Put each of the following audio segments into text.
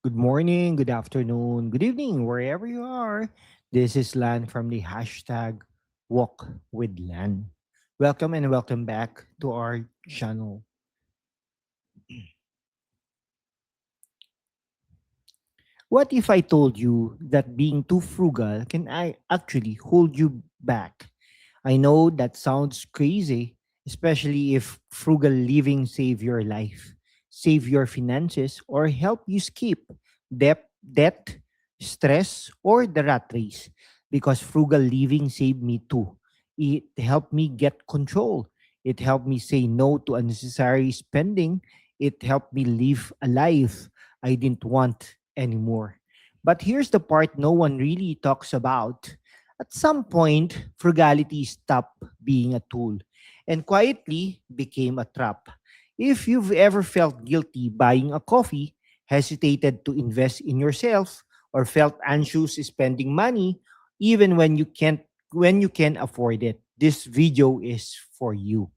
Good morning, good afternoon, good evening, wherever you are. This is Lan from the hashtag Walk with Lan. Welcome and welcome back to our channel. What if I told you that being too frugal can I actually hold you back? I know that sounds crazy, especially if frugal living save your life, save your finances, or help you skip debt, stress, or the rat race. Because frugal living saved me too. It helped me get control. It helped me say no to unnecessary spending. It helped me live a life I didn't want anymore. But here's the part no one really talks about. At some point, frugality stopped being a tool and quietly became a trap. If you've ever felt guilty buying a coffee, hesitated to invest in yourself, or felt anxious spending money even when you can afford it, this video is for you.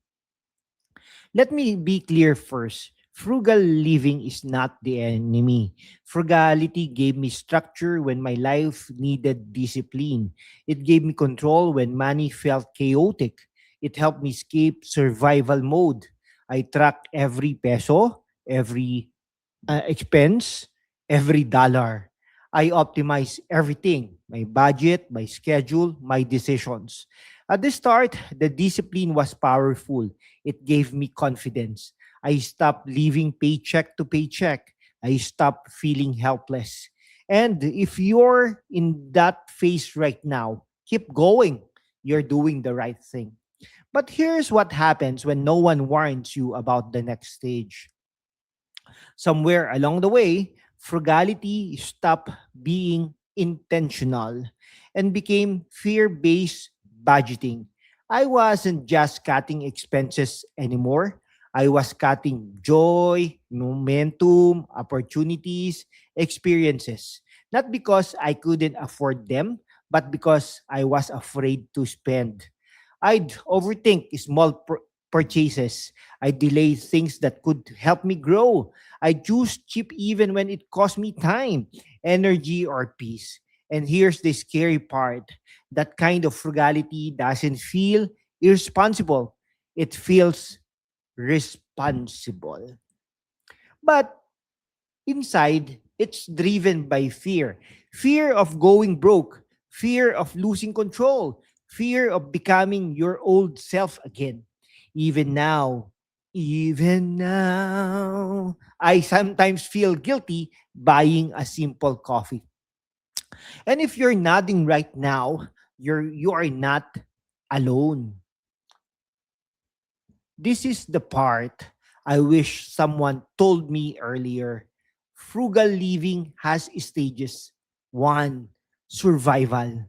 Let me be clear first. Frugal living is not the enemy. Frugality gave me structure when my life needed discipline. It gave me control when money felt chaotic. It helped me escape survival mode. I tracked every peso, every expense, every dollar. I optimize everything, my budget, my schedule, my decisions. At the start, the discipline was powerful. It gave me confidence. I stopped living paycheck to paycheck. I stopped feeling helpless. And if you're in that phase right now, keep going. You're doing the right thing. But here's what happens when no one warns you about the next stage. Somewhere along the way, frugality stopped being intentional and became fear based budgeting. I wasn't just cutting expenses anymore. I was cutting joy, momentum, opportunities, experiences. Not because I couldn't afford them, but because I was afraid to spend. I'd overthink small purchases. I delay things that could help me grow. I choose cheap even when it costs me time, energy, or peace. And here's the scary part, that kind of frugality doesn't feel irresponsible, it feels responsible. But inside, it's driven by fear, fear of going broke, fear of losing control, fear of becoming your old self again. Even now, even now, I sometimes feel guilty buying a simple coffee. And if you're nodding right now, you are not alone. This is the part I wish someone told me earlier. Frugal living has stages. One, survival.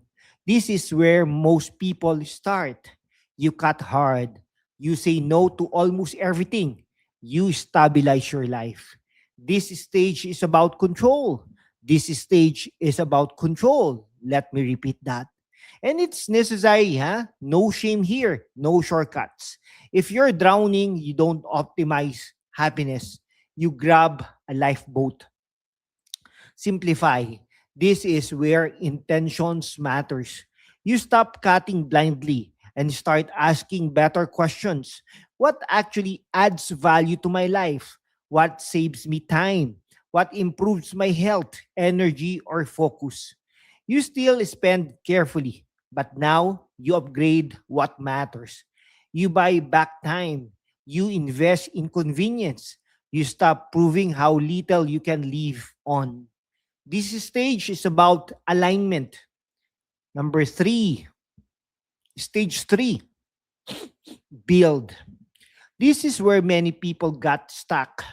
This is where most people start. You cut hard. You say no to almost everything. You stabilize your life. This stage is about control. This stage is about control. Let me repeat that. And it's necessary, huh? No shame here, no shortcuts. If you're drowning, you don't optimize happiness. You grab a lifeboat. Simplify. This is where intentions matters. You stop cutting blindly and start asking better questions. What actually adds value to my life? What saves me time? What improves my health, energy, or focus? You still spend carefully, but now you upgrade what matters. You buy back time. You invest in convenience. You stop proving how little you can live on. This stage is about alignment. Number three, stage three, build. This is where many people get stuck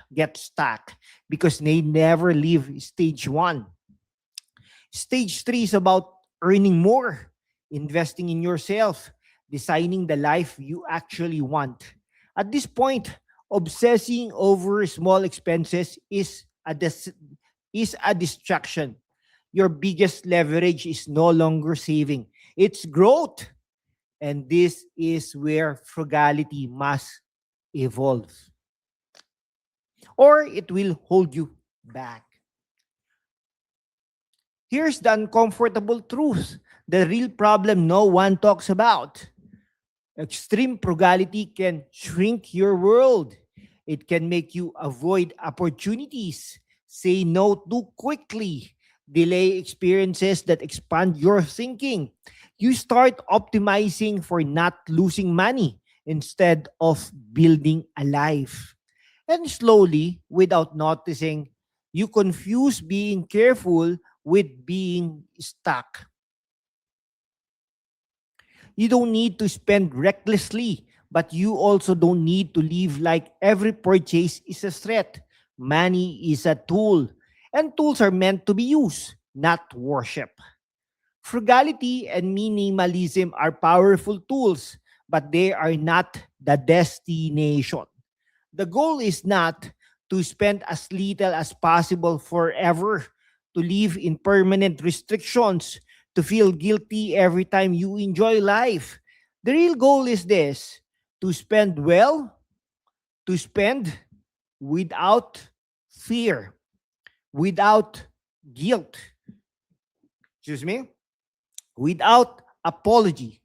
because they never leave stage one. Stage three is about earning more, investing in yourself, designing the life you actually want. At this point, obsessing over small expenses is a distraction. Your biggest leverage is no longer saving, it's growth. And this is where frugality must evolve, or it will hold you back. Here's the uncomfortable truth, the real problem no one talks about. Extreme frugality can shrink your world. It can make you avoid opportunities, say no too quickly, delay experiences that expand your thinking. You start optimizing for not losing money instead of building a life. And slowly, without noticing, you confuse being careful with being stuck. You don't need to spend recklessly, but you also don't need to live like every purchase is a threat. Money is a tool, and tools are meant to be used, not worship. Frugality and minimalism are powerful tools, but they are not the destination. The goal is not to spend as little as possible forever, to live in permanent restrictions, to feel guilty every time you enjoy life. The real goal is this: to spend well, to spend without fear, without guilt, excuse me, without apology,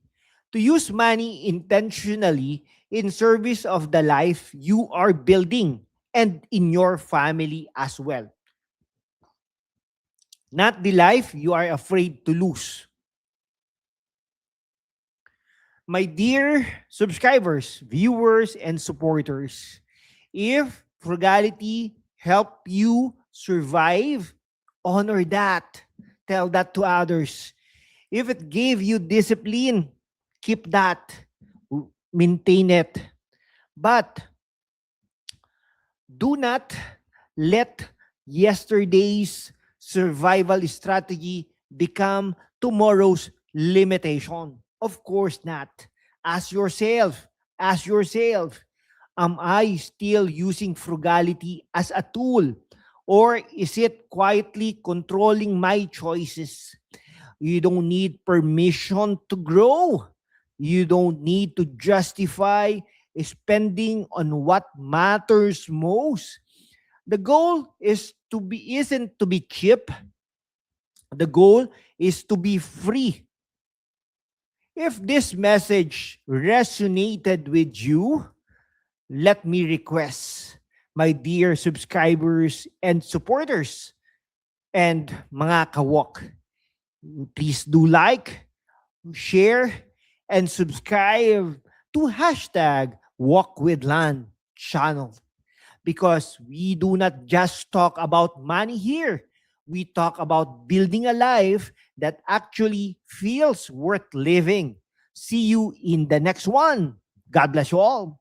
to use money intentionally in service of the life you are building and in your family as well, not the life you are afraid to lose. My dear subscribers, viewers, and supporters, if frugality helped you survive, honor that. Tell that to others. If it gave you discipline, keep that. Maintain it. But do not let yesterday's survival strategy become tomorrow's limitation. Of course not. Ask yourself, am I still using frugality as a tool? Or is it quietly controlling my choices? You don't need permission to grow. You don't need to justify spending on what matters most. The goal is to be isn't to be cheap. The goal is to be free. If this message resonated with you, let me request, my dear subscribers and supporters and mga kawok, please do like, share, and subscribe to hashtag Walk with Land channel, because we do not just talk about money here. We talk about building a life that actually feels worth living. See you in the next one. God bless you all.